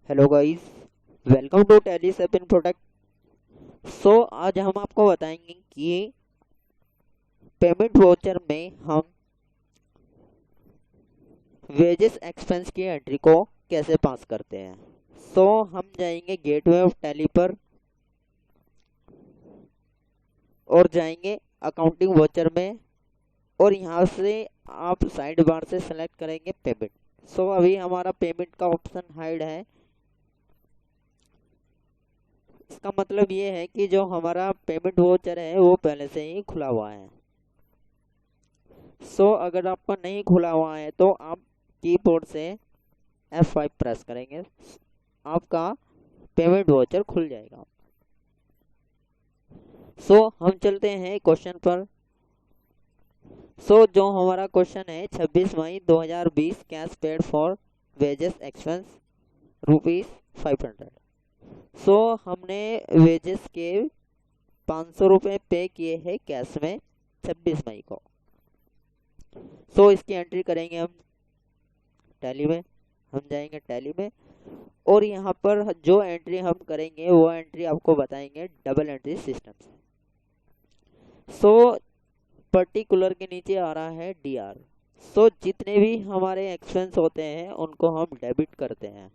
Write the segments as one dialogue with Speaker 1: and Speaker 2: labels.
Speaker 1: Hello guys, welcome to Tally seven product. आज हम आपको बताएंगे कि पेमेंट वाउचर में हम वेजेस एक्सपेंस की एंट्री को कैसे पास करते हैं। हम जाएंगे गेटवे ऑफ टैली पर और जाएंगे अकाउंटिंग वाउचर में, और यहाँ से आप साइड बार से सेलेक्ट करेंगे पेमेंट। अभी हमारा पेमेंट का ऑप्शन हाइड है। इसका मतलब ये है कि जो हमारा पेमेंट वाउचर है वो पहले से ही खुला हुआ है। अगर आपका नहीं खुला हुआ है तो आप कीबोर्ड से F5 प्रेस करेंगे, आपका पेमेंट वाउचर खुल जाएगा। हम चलते हैं क्वेश्चन पर। जो हमारा क्वेश्चन है 26 मई 2020 cash paid for wages expense ₹500। हमने वेजेस के 500 रुपये पे किए हैं कैश में 26 मई को। इसकी एंट्री करेंगे हम टैली में। हम जाएंगे टैली में और यहाँ पर जो एंट्री हम करेंगे वो एंट्री आपको बताएंगे डबल एंट्री सिस्टम से। पर्टिकुलर के नीचे आ रहा है DR। जितने भी हमारे एक्सपेंस होते हैं उनको हम डेबिट करते हैं।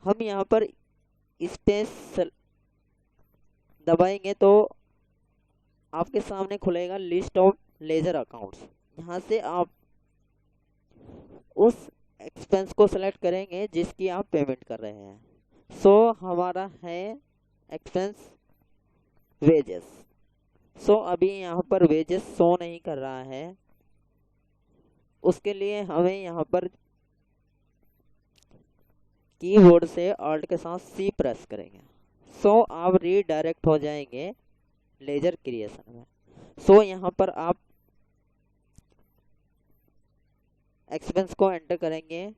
Speaker 1: हम यहाँ पर स्पेस दबाएंगे तो आपके सामने खुलेगा लिस्ट ऑफ लेजर अकाउंट्स। यहाँ से आप उस एक्सपेंस को सेलेक्ट करेंगे जिसकी आप पेमेंट कर रहे हैं। हमारा है एक्सपेंस वेजेस। अभी यहाँ पर वेजेस शो नहीं कर रहा है। उसके लिए हमें यहाँ पर कीबोर्ड से ऑल्ट के साथ C प्रेस करेंगे। आप रीडायरेक्ट हो जाएंगे लेजर क्रिएशन में। यहाँ पर आप एक्सपेंस को एंटर करेंगे।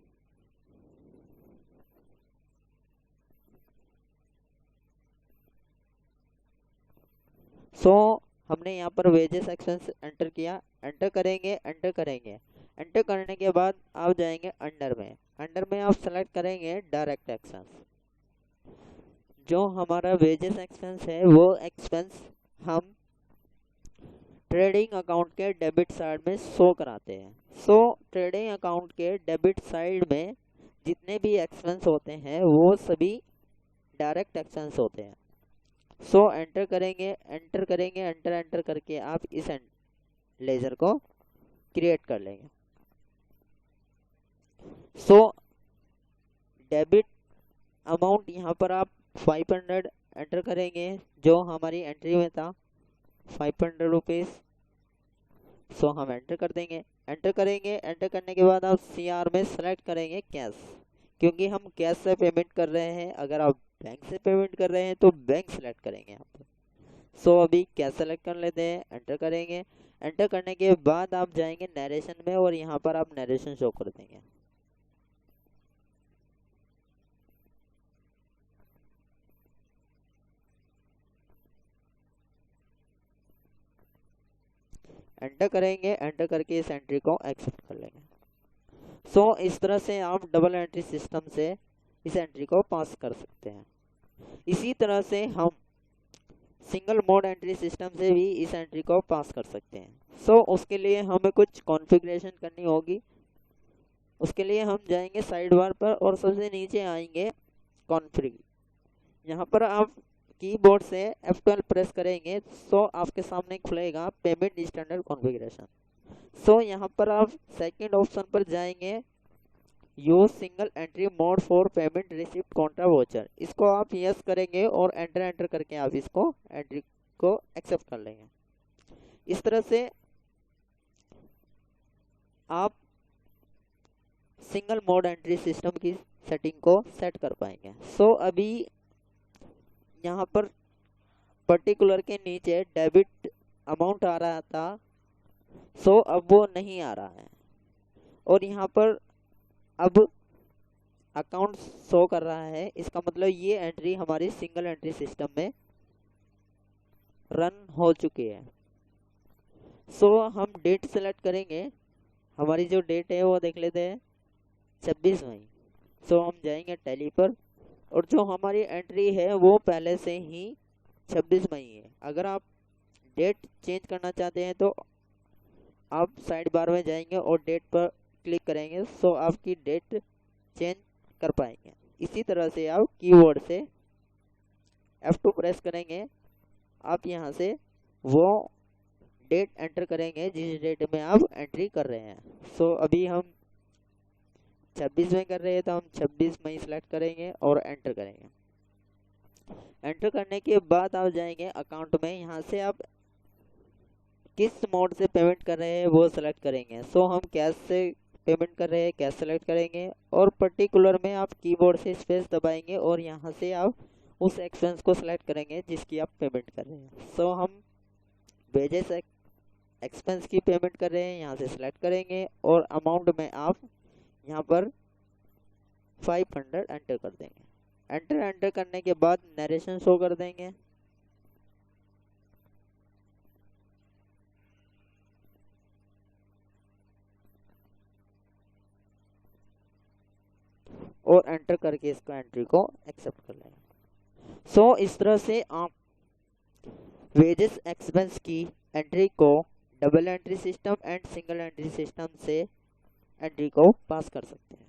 Speaker 1: हमने यहाँ पर वेजेस एक्सपेंस एंटर किया। एंटर करेंगे। एंटर करने के बाद आप जाएंगे अंडर में आप सेलेक्ट करेंगे डायरेक्ट एक्सपेंस। जो हमारा वेजेस एक्सपेंस है वो एक्सपेंस हम ट्रेडिंग अकाउंट के डेबिट साइड में शो कराते हैं। ट्रेडिंग अकाउंट के डेबिट साइड में जितने भी एक्सपेंस होते हैं वो सभी डायरेक्ट एक्सपेंस होते हैं। एंटर करके आप इस लेजर को क्रिएट कर लेंगे। डेबिट अमाउंट यहाँ पर आप 500 एंटर करेंगे, जो हमारी एंट्री में था 500 रुपीज़। हम एंटर कर देंगे। एंटर करने के बाद आप CR में सेलेक्ट करेंगे कैश, क्योंकि हम कैश से पेमेंट कर रहे हैं। अगर आप बैंक से पेमेंट कर रहे हैं तो बैंक सेलेक्ट करेंगे यहाँ पर। अभी कैश सेलेक्ट कर लेते हैं, एंटर करेंगे। एंटर करने के बाद आप जाएंगे नरेशन में और यहाँ पर आप नरेशन शो कर देंगे। एंटर करके इस एंट्री को एक्सेप्ट कर लेंगे। इस तरह से आप डबल एंट्री सिस्टम से इस एंट्री को पास कर सकते हैं। इसी तरह से हम सिंगल मोड एंट्री सिस्टम से भी इस एंट्री को पास कर सकते हैं। उसके लिए हमें कुछ कॉन्फ़िगरेशन करनी होगी। उसके लिए हम जाएंगे साइड बार पर और सबसे नीचे आएंगे कॉन्फ़िग। यहाँ पर आप कीबोर्ड से F12 प्रेस करेंगे आपके सामने खुलेगा पेमेंट स्टैंडर्ड कॉन्फ़िगरेशन। यहाँ पर आप सेकंड ऑप्शन पर जाएंगे, use single entry mode for payment receipt Contra voucher. इसको आप यस करेंगे और एंटर करके आप इसको एंट्री को एक्सेप्ट कर लेंगे। इस तरह से आप सिंगल मोड एंट्री सिस्टम की सेटिंग को सेट कर पाएंगे। अभी यहाँ पर पर्टिकुलर के नीचे डेबिट अमाउंट आ रहा था, अब वो नहीं आ रहा है और यहाँ पर अब अकाउंट शो कर रहा है। इसका मतलब ये एंट्री हमारी सिंगल एंट्री सिस्टम में रन हो चुकी है। हम डेट सेलेक्ट करेंगे। हमारी जो डेट है वो देख लेते हैं 26 मई। सो हम जाएंगे टैली पर, और जो हमारी एंट्री है वो पहले से ही 26 मई है। अगर आप डेट चेंज करना चाहते हैं तो आप साइड बार में जाएंगे और डेट पर क्लिक करेंगे, सो आपकी डेट चेंज कर पाएंगे। इसी तरह से आप कीबोर्ड से F2 प्रेस करेंगे, आप यहाँ से वो डेट एंटर करेंगे जिस डेट में आप एंट्री कर रहे हैं। सो अभी हम 26 में कर रहे हैं, तो हम 26 मई सेलेक्ट करेंगे और एंटर करेंगे। एंटर करने के बाद आप जाएंगे अकाउंट में, यहाँ से आप किस मोड से पेमेंट कर रहे हैं वो सेलेक्ट करेंगे। सो हम कैश से पेमेंट कर रहे हैं, कैश सेलेक्ट करेंगे, और पर्टिकुलर में आप कीबोर्ड से स्पेस दबाएंगे और यहाँ से आप उस एक्सपेंस को सेलेक्ट करेंगे जिसकी आप पेमेंट कर रहे हैं। सो हम वेजेस एक्सपेंस की पेमेंट कर रहे हैं, यहाँ से सिलेक्ट करेंगे और अमाउंट में आप यहाँ पर 500 एंटर कर देंगे। एंटर करने के बाद नरेशन शो कर देंगे। और एंटर करके इसको एंट्री को एक्सेप्ट कर लेंगे। सो इस तरह से आप वेजेस एक्सपेंस की एंट्री को double entry system and single entry system से एंट्री को पास कर सकते हैं।